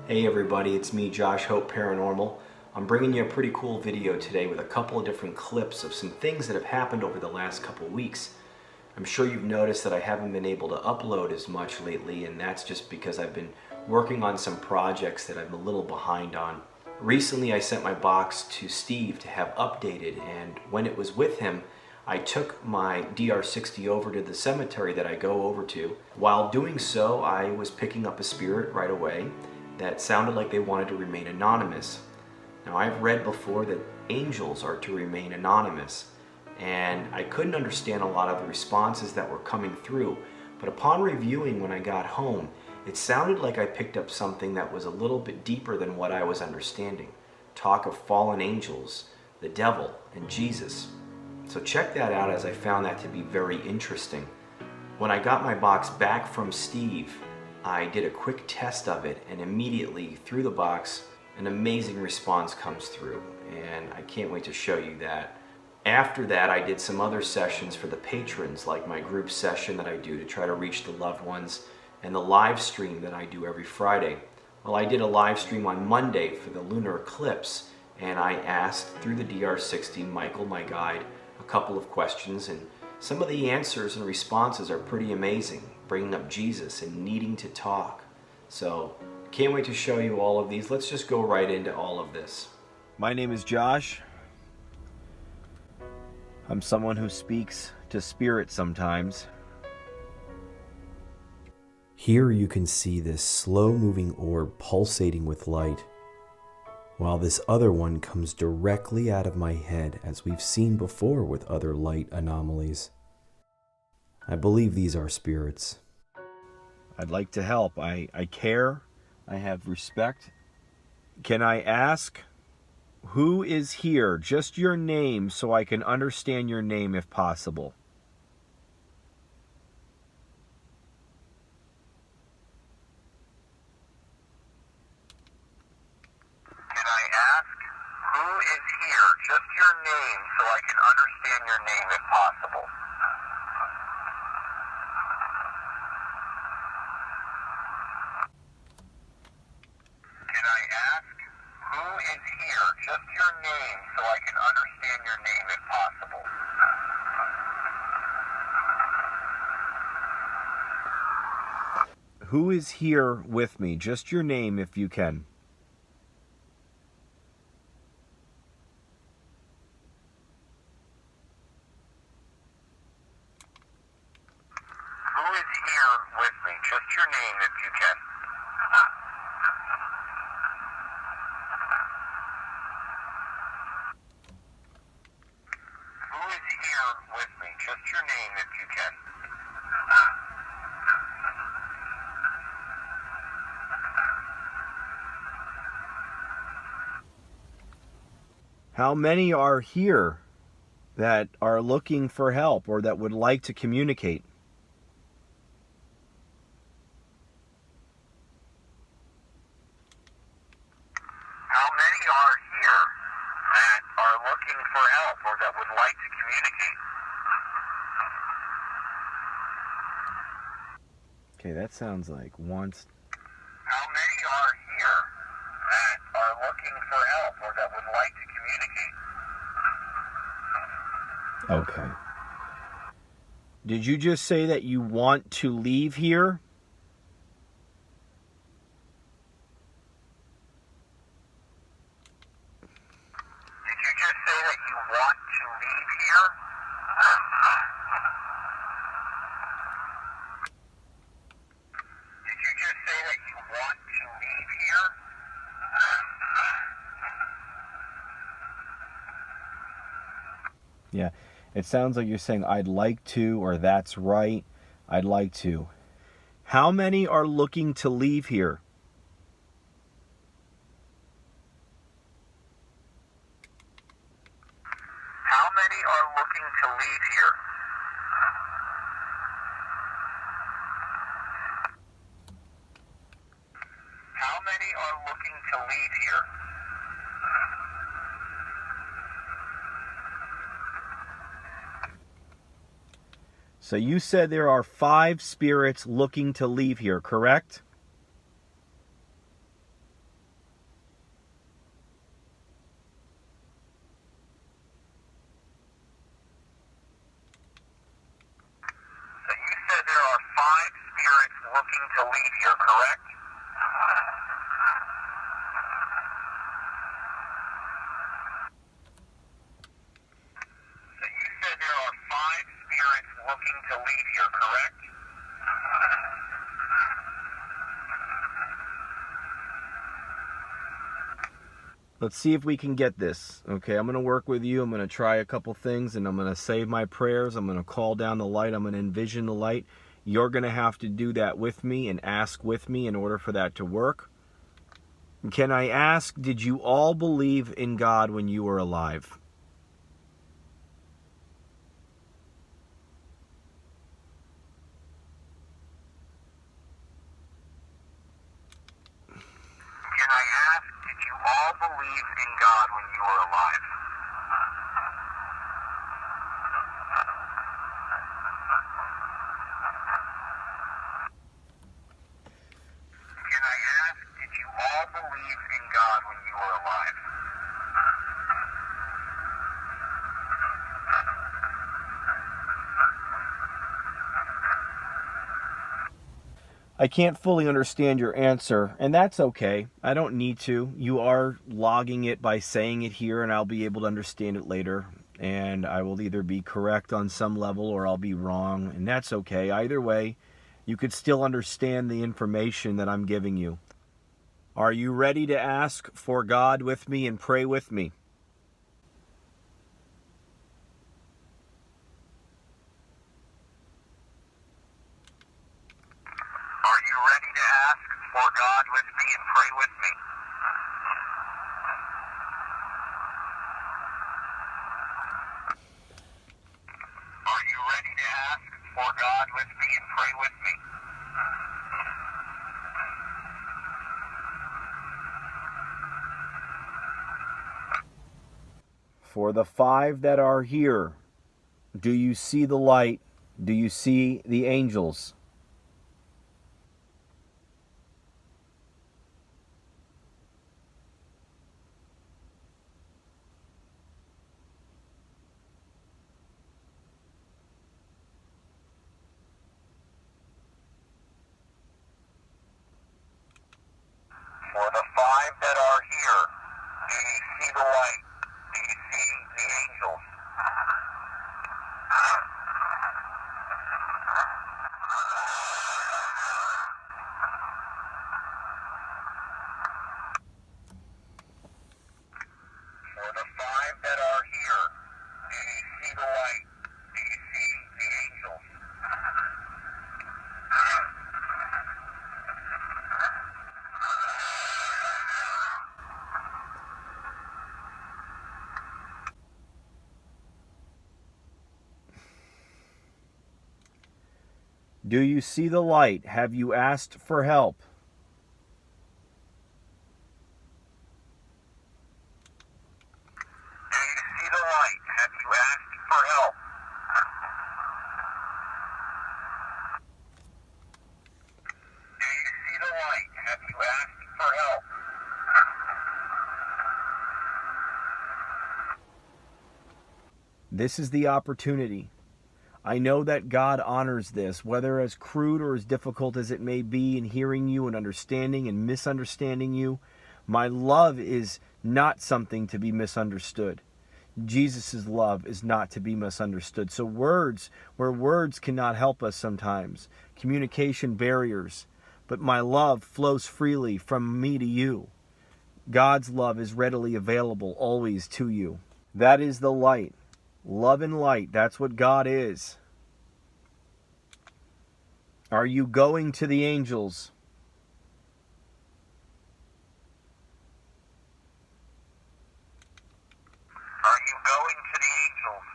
Hey everybody, it's me, Josh Hope Paranormal. I'm bringing you a pretty cool video today with a couple of different clips of some things that have happened over the last couple of weeks. I'm sure you've noticed that I haven't been able to upload as much lately, and that's just because I've been working on some projects that I'm a little behind on. Recently I sent my box to Steve to have updated, and when it was with him, I took my DR60 over to the cemetery that I go over to. While doing so, I was picking up a spirit right away that sounded like they wanted to remain anonymous. Now, I've read before that angels are to remain anonymous, and I couldn't understand a lot of the responses that were coming through, but upon reviewing when I got home, it sounded like I picked up something that was a little bit deeper than what I was understanding. Talk of fallen angels, the devil, and Jesus. So check that out, as I found that to be very interesting. When I got my box back from Steve, I did a quick test of it, and immediately through the box, an amazing response comes through, and I can't wait to show you that. After that, I did some other sessions for the patrons, like my group session that I do to try to reach the loved ones, and the live stream that I do every Friday. Well, I did a live stream on Monday for the Lunar Eclipse, and I asked through the DR60, Michael, my guide, a couple of questions, and some of the answers and responses are pretty amazing, bringing up Jesus and needing to talk. So, can't wait to show you all of these. Let's just go right into all of this. My name is Josh. I'm someone who speaks to spirits sometimes. Here you can see this slow-moving orb pulsating with light, while this other one comes directly out of my head, as we've seen before with other light anomalies. I believe these are spirits. I'd like to help. I care. I have respect. Can I ask, who is here? Just your name so I can understand your name if possible. Can I ask, who is here? Just your name so I can understand your name if possible. Can I ask, who is here? Just your name so I can understand your name if possible. Who is here with me? Just your name if you can. Who is here with me? Just your name if you can. Who is here with me? Just your name if you can. How many are here that are looking for help or that would like to communicate? How many are here that are looking for help or that would like to communicate? Okay, that sounds like once. How many are here that are looking for help or that would like to communicate? Okay. Did you just say that you want to leave here? Did you just say that you want to leave here? Did you just say that you want to leave here? Yeah, it sounds like you're saying I'd like to, or that's right, I'd like to. How many are looking to leave here? How many are looking to leave here? How many are looking to leave here? So you said there are 5 spirits looking to leave here, correct? looking to leave here, correct? So you said there are 5 spirits looking to leave here, correct? Let's see if we can get this. Okay, I'm going to work with you. I'm going to try a couple things, and I'm going to say my prayers. I'm going to call down the light. I'm going to envision the light. You're going to have to do that with me and ask with me in order for that to work. Can I ask, did you all believe in God when you were alive? Can I ask, did you all believe in God when you were alive? Can I ask, did you all believe in God when you were alive? I can't fully understand your answer, and that's okay. I don't need to. You are logging it by saying it here, and I'll be able to understand it later. And I will either be correct on some level or I'll be wrong, and that's okay. Either way, you could still understand the information that I'm giving you. Are you ready to ask for God with me and pray with me? Are you ready to ask for God with me and pray with me? Are you ready to ask for God with me and pray with me? For the 5 that are here, do you see the light? Do you see the angels? For the 5 that are here, do you see the light? Do you see the angels? For the 5 that are here, do you see the light? Do you see the angels? Do you see the light? Have you asked for help? Do you see the light? Have you asked for help? Do you see the light? Have you asked for help? This is the opportunity. I know that God honors this, whether as crude or as difficult as it may be in hearing you and understanding and misunderstanding you. My love is not something to be misunderstood. Jesus' love is not to be misunderstood. So words, where words cannot help us sometimes, communication barriers, but my love flows freely from me to you. God's love is readily available always to you. That is the light. Love and light, that's what God is. Are you going to the angels? Are you going to the angels?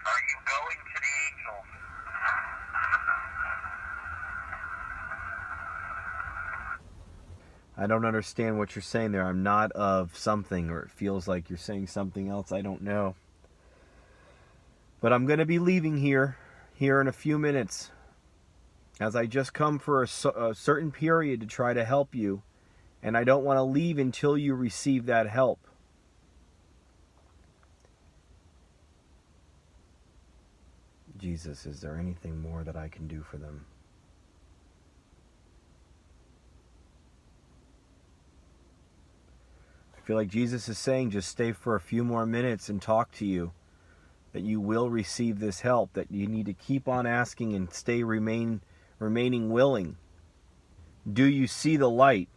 Are you going to the angels? I don't understand what you're saying there. I'm not of something, or it feels like you're saying something else. I don't know. But I'm going to be leaving here in a few minutes, as I just come for a certain period to try to help you, and I don't want to leave until you receive that help. Jesus, is there anything more that I can do for them? I feel like Jesus is saying, just stay for a few more minutes and talk to you. That you will receive this help. That you need to keep on asking and remaining willing. Do you see the light?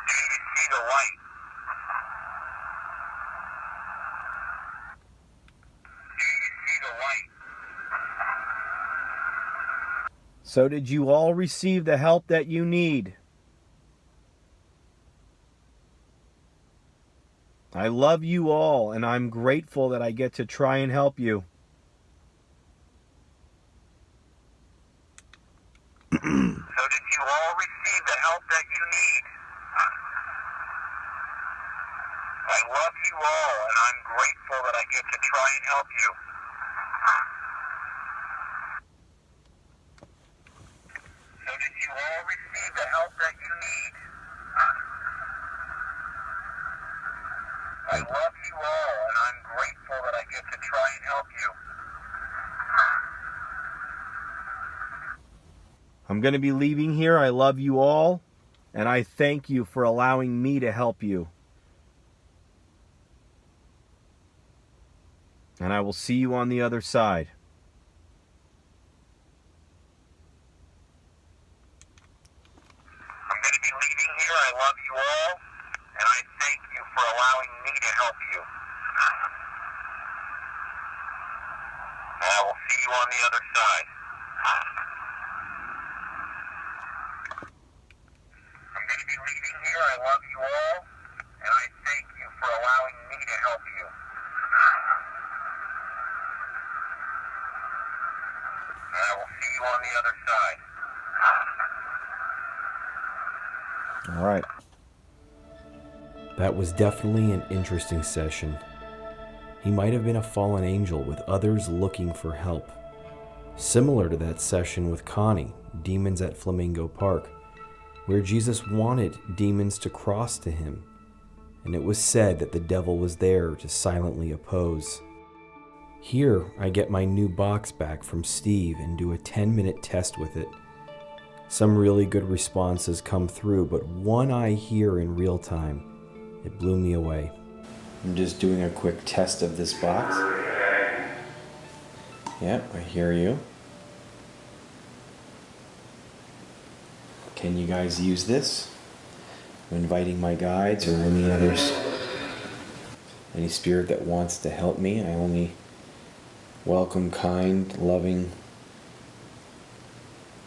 See the light. See the light. So did you all receive the help that you need? I love you all, and I'm grateful that I get to try and help you. So did you all receive the help that you need? I love you all, and I'm grateful that I get to try and help you. So did you all receive the help that you need? I love you all, and I'm grateful that I get to try and help you. I'm going to be leaving here. I love you all, and I thank you for allowing me to help you. And I will see you on the other side. I'm going to be leaving here. I love you all, and I thank you for allowing me to help you. And I will see you on the other side. I'm going to be leaving here. I love you all, and I thank you for allowing me to help you. And I will see you on the other side. All right. That was definitely an interesting session. He might have been a fallen angel with others looking for help. Similar to that session with Connie, Demons at Flamingo Park, where Jesus wanted demons to cross to him, and it was said that the devil was there to silently oppose. Here, I get my new box back from Steve and do a 10-minute test with it. Some really good responses come through, but one I hear in real time, it blew me away. I'm just doing a quick test of this box. Yep, I hear you. Can you guys use this? I'm inviting my guides or any others, any spirit that wants to help me. I only welcome kind, loving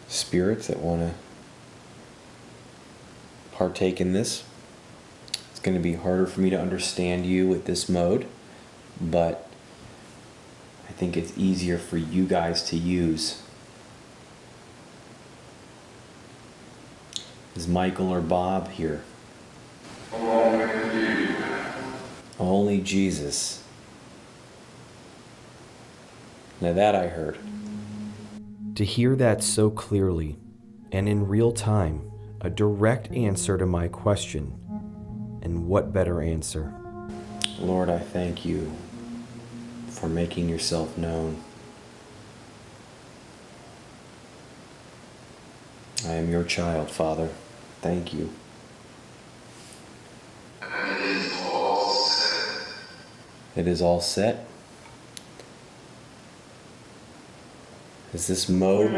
spirits that want to partake in this. It's going to be harder for me to understand you with this mode, but I think it's easier for you guys to use. Is Michael or Bob here? Only Jesus. Now that I heard. To hear that so clearly, and in real time, a direct answer to my question, and what better answer? Lord, I thank you for making yourself known. I am your child, Father. Thank you. It is all set. Is this mode?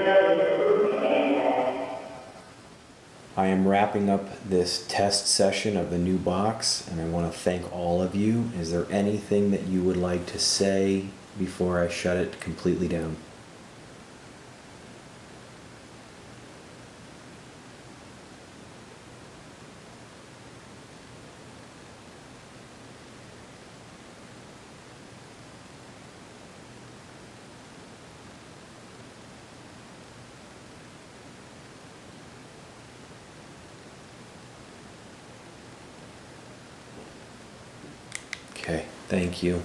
I am wrapping up this test session of the new box, and I want to thank all of you. Is there anything that you would like to say before I shut it completely down? Okay, thank you.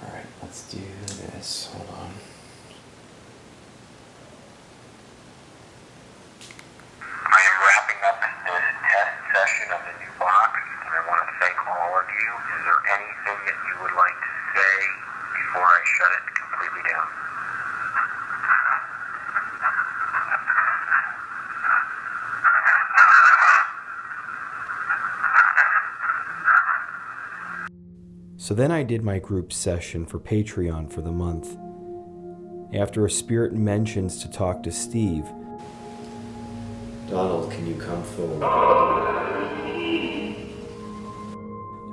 All right, let's do this. Hold on. I am wrapping up this test session of the new box, and I want to thank all of you So then I did my group session for Patreon for the month. After a spirit mentions to talk to Steve, Donald, can you come forward?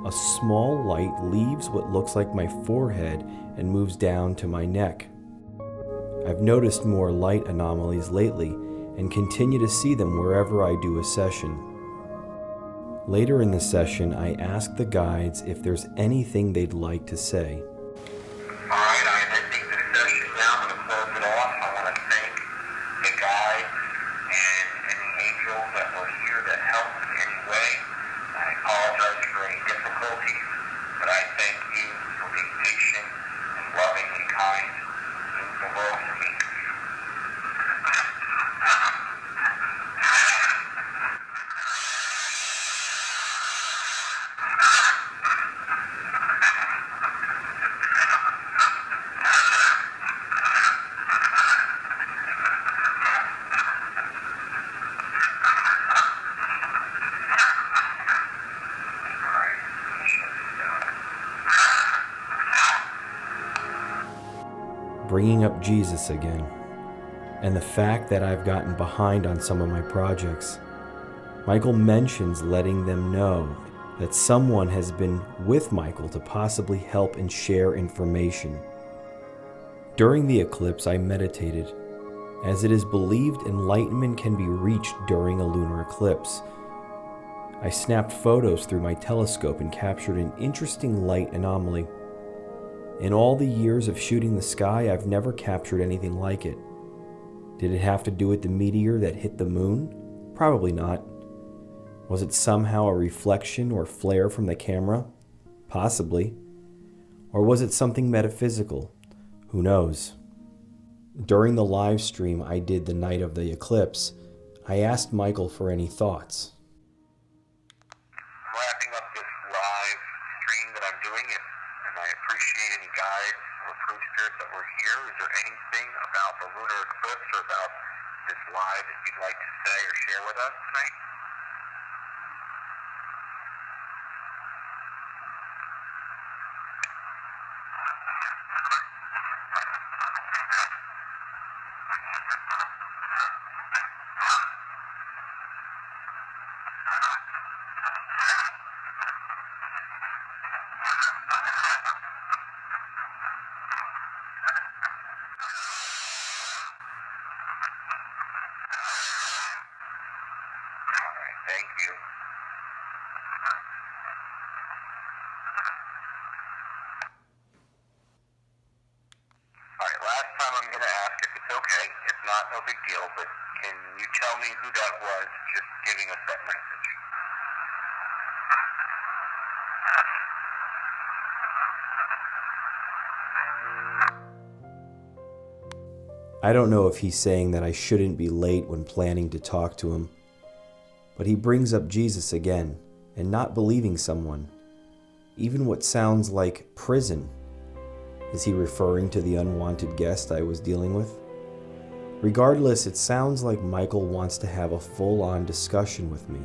A small light leaves what looks like my forehead and moves down to my neck. I've noticed more light anomalies lately and continue to see them wherever I do a session. Later in the session, I ask the guides if there's anything they'd like to say. Alright, I'm ending the session now. I'm going to close it off. I want to thank the guides and any angels that were here that helped in any way. I apologize for any difficulties, but I thank you for being patient and loving and kind. It means the world to me. Bringing up Jesus again, and the fact that I've gotten behind on some of my projects. Michael mentions letting them know that someone has been with Michael to possibly help and share information. During the eclipse, I meditated, as it is believed enlightenment can be reached during a lunar eclipse. I snapped photos through my telescope and captured an interesting light anomaly. In all the years of shooting the sky, I've never captured anything like it. Did it have to do with the meteor that hit the moon? Probably not. Was it somehow a reflection or flare from the camera? Possibly. Or was it something metaphysical? Who knows? During the live stream I did the night of the eclipse, I asked Michael for any thoughts. Wrapping up this live stream that I'm doing, and I appreciate any guides or proof spirits that were here. Is there anything about the lunar eclipse or about this live that you'd like to say or share with us tonight? Thank you. Alright, last time I'm going to ask if it's okay. If not, no big deal, but can you tell me who that was just giving us that message? I don't know if he's saying that I shouldn't be late when planning to talk to him, but he brings up Jesus again, and not believing someone. Even what sounds like prison. Is he referring to the unwanted guest I was dealing with? Regardless, it sounds like Michael wants to have a full-on discussion with me.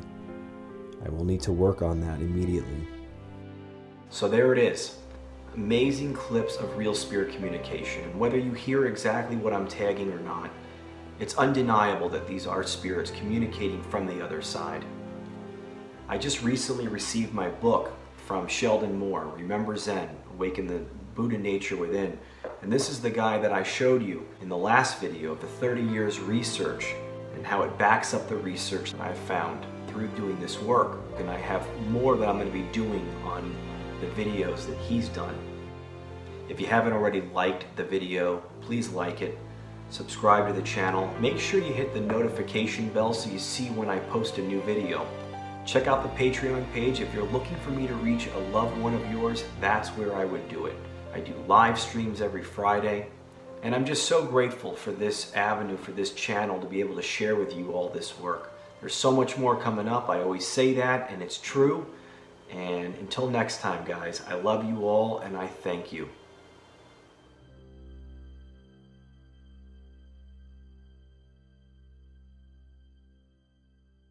I will need to work on that immediately. So there it is. Amazing clips of real spirit communication. And whether you hear exactly what I'm tagging or not, it's undeniable that these are spirits communicating from the other side. I just recently received my book from Sheldon Moore, Remember Zen, Awaken the Buddha Nature Within. And this is the guy that I showed you in the last video of the 30 years research and how it backs up the research that I've found through doing this work. And I have more that I'm going to be doing on the videos that he's done. If you haven't already liked the video, please like it. Subscribe to the channel. Make sure you hit the notification bell so you see when I post a new video. Check out the Patreon page. If you're looking for me to reach a loved one of yours, that's where I would do it. I do live streams every Friday, and I'm just so grateful for this avenue, for this channel, to be able to share with you all this work. There's so much more coming up. I always say that, and it's true. And until next time, guys, I love you all, and I thank you.